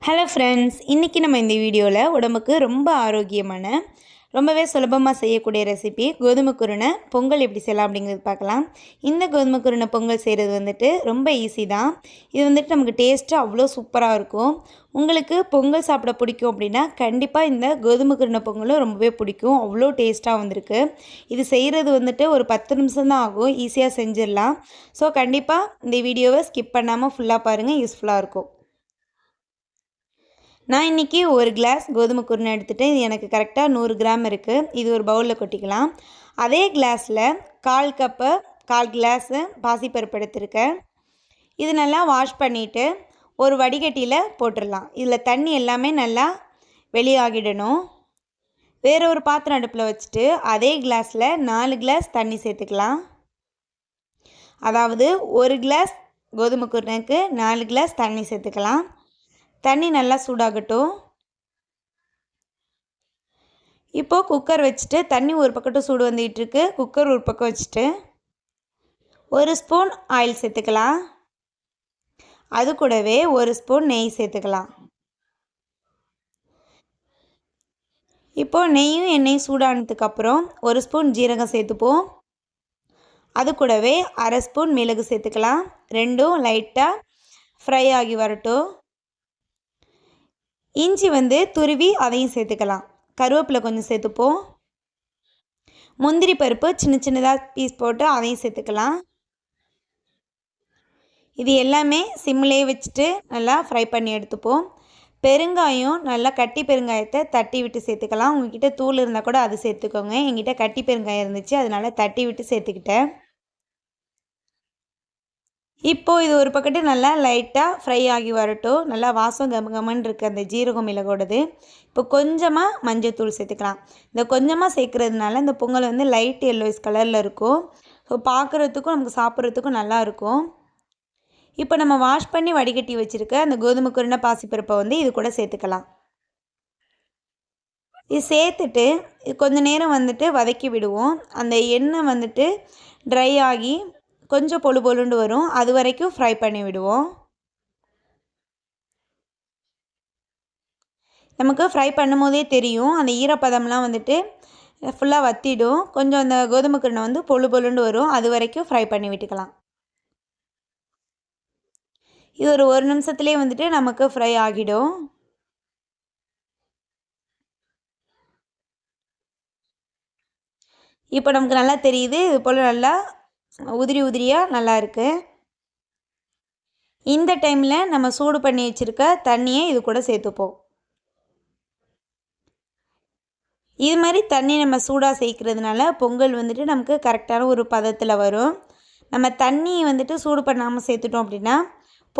Hello friends, இன்றைக்கி நம்ம இந்த வீடியோவில் உடம்புக்கு ரொம்ப ஆரோக்கியமான ரொம்பவே சுலபமாக செய்யக்கூடிய ரெசிபி கோதுமை குருணை பொங்கல் எப்படி செய்யலாம் அப்படிங்கிறது பார்க்கலாம். இந்த கோதுமை குருணை பொங்கல் செய்கிறது வந்துட்டு ரொம்ப ஈஸி தான். இது வந்துட்டு நமக்கு டேஸ்ட்டு அவ்வளோ சூப்பராக இருக்கும். உங்களுக்கு பொங்கல் சாப்பிட பிடிக்கும் அப்படின்னா கண்டிப்பாக இந்த கோதுமை குருணை பொங்கலும் ரொம்பவே பிடிக்கும். அவ்வளோ டேஸ்ட்டாக வந்திருக்கு. இது செய்கிறது வந்துட்டு ஒரு 10 நிமிஷம் தான் ஆகும். ஈஸியாக செஞ்சிடலாம். ஸோ கண்டிப்பாக இந்த வீடியோவை ஸ்கிப் பண்ணாமல் ஃபுல்லாக பாருங்கள், யூஸ்ஃபுல்லாக இருக்கும். நான் இன்றைக்கி ஒரு கிளாஸ் கோதுமை குருணை எடுத்துகிட்டேன். இது எனக்கு கரெக்டாக 100 கிராம் இருக்குது. இது ஒரு பவுலில் கொட்டிக்கலாம். அதே கிளாஸில் 1/4 கிளாஸு பாசிப்பருப்பு எடுத்துருக்கேன். இது நல்லா வாஷ் பண்ணிவிட்டு ஒரு வடிகட்டியில் போட்டுடலாம். இதில் தண்ணி எல்லாமே நல்லா வெளியாகிடணும். வேறு ஒரு பாத்திரம் அடுப்பில் வச்சுட்டு அதே கிளாஸில் 4 கிளாஸ் தண்ணி சேர்த்துக்கலாம். அதாவது ஒரு கிளாஸ் கோதுமை குருணைக்கு 4 கிளாஸ் தண்ணி சேர்த்துக்கலாம். தண்ணி நல்லா சூடாகட்டும். இப்போது குக்கர் வச்சுட்டு தண்ணி ஒரு பக்கட்டும் சூடு வந்துகிட்ருக்கு. குக்கர் ஒரு பக்கம் வச்சுட்டு 1 ஸ்பூன் ஆயில் சேர்த்துக்கலாம். அது கூடவே 1 ஸ்பூன் நெய் சேர்த்துக்கலாம். இப்போது நெய்யும் எண்ணெயும் சூடானதுக்கப்புறம் 1 ஸ்பூன் ஜீரகம் சேர்த்துப்போம். அது கூடவே அரை ஸ்பூன் மிளகு சேர்த்துக்கலாம். ரெண்டும் லைட்டாக ஃப்ரை ஆகி வரட்டும். இஞ்சி துருவி அதையும் சேர்த்துக்கலாம். கருவேப்பிலை கொஞ்சம் சேர்த்துப்போம். முந்திரி பருப்பு சின்ன சின்னதாக பீஸ் போட்டு அதையும் சேர்த்துக்கலாம். இது எல்லாமே சிம்மிலே வச்சுட்டு நல்லா ஃப்ரை பண்ணி எடுத்துப்போம். பெருங்காயம் நல்லா கட்டி பெருங்காயத்தை தட்டி விட்டு சேர்த்துக்கலாம். உங்கள்கிட்ட தூள் இருந்தால் கூட அது சேர்த்துக்கோங்க. என்கிட்ட கட்டி பெருங்காயம் இருந்துச்சு, அதனால் தட்டி விட்டு சேர்த்துக்கிட்டேன். இப்போது இது ஒரு பக்கத்து நல்லா லைட்டாக ஃப்ரை ஆகி வரட்டும். நல்லா வாசம் கமகமன்னு இருக்குது அந்த ஜீரகம் மிளகோடது. இப்போ கொஞ்சமாக மஞ்சள்தூள் சேர்த்துக்கலாம். இந்த கொஞ்சமாக சேர்க்குறதுனால இந்த பொங்கல் லைட் எல்லோயிஷ் கலரில் இருக்கும். ஸோ பார்க்குறதுக்கும் நமக்கு சாப்பிட்றதுக்கும் நல்லாயிருக்கும். இப்போ நம்ம வாஷ் பண்ணி வடிகட்டி வச்சுருக்க அந்த கோதுமை குருணை பாசிப்பருப்பை இது கூட சேர்த்துக்கலாம். இது சேர்த்துட்டு கொஞ்சம் நேரம் வதக்கி விடுவோம். அந்த எண்ணெய் ட்ரை ஆகி கொஞ்சம் பொழு பொழுண்டு வரும். அது வரைக்கும் ஃப்ரை பண்ணி விடுவோம். நமக்கு ஃப்ரை பண்ணும் போதே தெரியும் அந்த ஈரப்பதம்லாம் ஃபுல்லாக வற்றிடும். கொஞ்சம் அந்த கோதுமை குருணை பொழு பொழுண்டு வரும். அது வரைக்கும் ஃப்ரை பண்ணி விட்டுக்கலாம். இது ஒரு 1 நிமிஷத்துலேயே நமக்கு ஃப்ரை ஆகிடும். இப்போ நமக்கு நல்லா தெரியுது. இது போல் நல்லா உதிரி உதிரியாக நல்லா இருக்குது. இந்த டைமில் நம்ம சூடு பண்ணி வச்சுருக்க தண்ணியை இது கூட சேர்த்துப்போம். இது மாதிரி தண்ணி நம்ம சூடாக சேர்க்குறதுனால பொங்கல் நமக்கு கரெக்டான ஒரு பதத்தில் வரும். நம்ம தண்ணி சூடு பண்ணாமல் சேர்த்துட்டோம் அப்படின்னா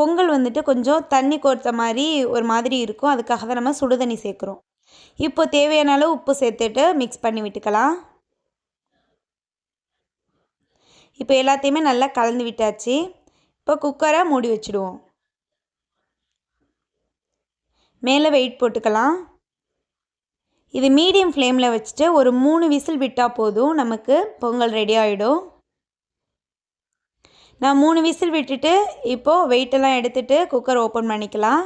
பொங்கல் கொஞ்சம் தண்ணி கோர்த்த மாதிரி ஒரு மாதிரி இருக்கும். அதுக்காக தான் நம்ம சுடு தண்ணி சேர்க்குறோம். இப்போ தேவையான அளவு உப்பு சேர்த்துட்டு மிக்ஸ் பண்ணி விட்டுக்கலாம். இப்போ எல்லாத்தையுமே நல்லா கலந்து விட்டாச்சு. இப்போ குக்கரை மூடி வச்சுடுவோம். மேலே வெயிட் போட்டுக்கலாம். இது மீடியம் ஃப்ளேமில் வச்சுட்டு ஒரு 3 விசில் விட்டால் போதும், நமக்கு பொங்கல் ரெடி ஆகிடும். நான் 3 விசில் விட்டுட்டு இப்போது வெயிட்டெல்லாம் எடுத்துகிட்டு குக்கர் ஓப்பன் பண்ணிக்கலாம்.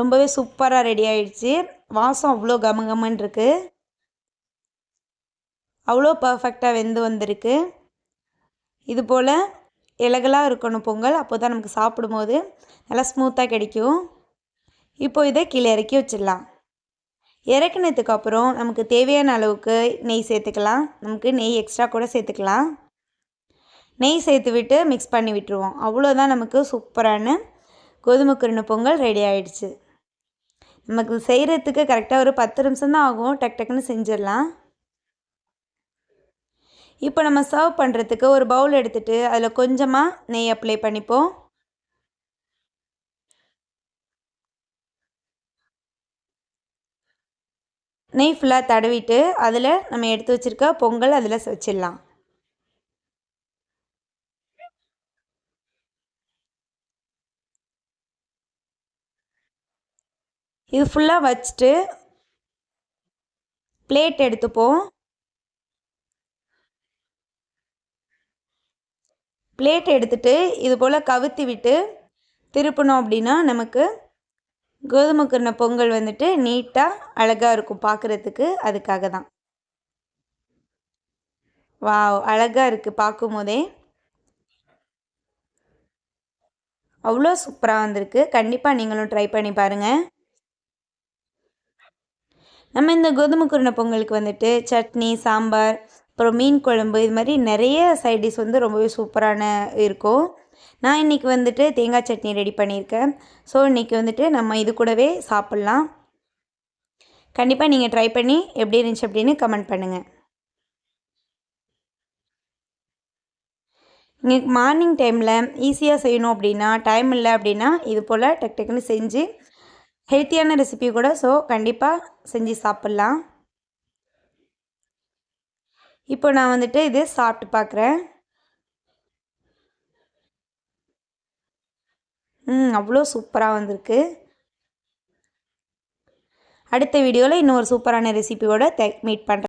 ரொம்பவே சூப்பராக ரெடி ஆகிடுச்சு. வாசம் அவ்வளோ கமகமன்னு இருக்குது. அவ்வளோ பர்ஃபெக்டாக வெந்து வந்திருக்கு. இது போல் இலகலாக இருக்கணும் பொங்கல். அப்போ தான் நமக்கு சாப்பிடும்போது நல்லா ஸ்மூத்தாக கிடைக்கும். இப்போது இதை கீழே இறக்கி வச்சிடலாம். இறக்கினதுக்கப்புறம் நமக்கு தேவையான அளவுக்கு நெய் சேர்த்துக்கலாம். நமக்கு நெய் எக்ஸ்ட்ரா கூட சேர்த்துக்கலாம். நெய் சேர்த்து விட்டு மிக்ஸ் பண்ணி விட்டுருவோம். அவ்வளோதான், நமக்கு சூப்பரான கோதுமை குருணை பொங்கல் ரெடி ஆகிடுச்சு. நமக்கு செய்கிறதுக்கு கரெக்டாக ஒரு 10 நிமிஷம் தான் ஆகும். டக் டக்குன்னு செஞ்சிடலாம். இப்போ நம்ம சர்வ் பண்ணுறதுக்கு ஒரு பவுல் எடுத்துகிட்டு அதில் கொஞ்சமாக நெய் அப்ளை பண்ணிப்போம். நெய் ஃபுல்லாக தடவிட்டு அதில் நம்ம எடுத்து வச்சுருக்க பொங்கல் அதில் வச்சிடலாம். இது ஃபுல்லாக வச்சுட்டு பிளேட் எடுத்துப்போம். பிளேட் எடுத்துகிட்டு இது போல் கவுத்தி விட்டு திருப்பினோம் அப்படின்னா நமக்கு கோதுமை குருணை பொங்கல் வந்துட்டு நீட்டாக அழகாக இருக்கும் பார்க்குறதுக்கு. அதுக்காக தான். வாவ்! அழகாக இருக்குது பார்க்கும்போதே. அவ்வளோ சூப்பராக வந்திருக்கு. கண்டிப்பாக நீங்களும் ட்ரை பண்ணி பாருங்கள். நம்ம இந்த கோதுமை குருணை பொங்கலுக்கு வந்துட்டு சட்னி, சாம்பார், அப்புறம் மீன் குழம்பு இது மாதிரி நிறைய சைட் டிஷ் வந்து ரொம்பவே சூப்பரான இருக்கும். நான் இன்றைக்கி வந்துட்டு தேங்காய் சட்னி ரெடி பண்ணியிருக்கேன். ஸோ இன்றைக்கி வந்துட்டு நம்ம இது கூடவே சாப்பிட்லாம். கண்டிப்பாக நீங்கள் ட்ரை பண்ணி எப்படி இருந்துச்சு அப்படின்னு கமெண்ட் பண்ணுங்கள். இன்னைக்கு மார்னிங் டைமில் ஈஸியாக செய்யணும் அப்படின்னா, டைம் இல்லை அப்படின்னா இது போல் டக் டக்குன்னு செஞ்சு ஹெல்த்தியான ரெசிபி கூட. ஸோ கண்டிப்பாக செஞ்சு சாப்பிட்லாம். இப்போ நான் வந்துட்டு இது சாப்பிட்டு பார்க்குறேன். அவ்வளோ சூப்பராக வந்திருக்கு. அடுத்த வீடியோவில் இன்னொரு சூப்பரான ரெசிபியோட மீட் பண்ணுறேன்.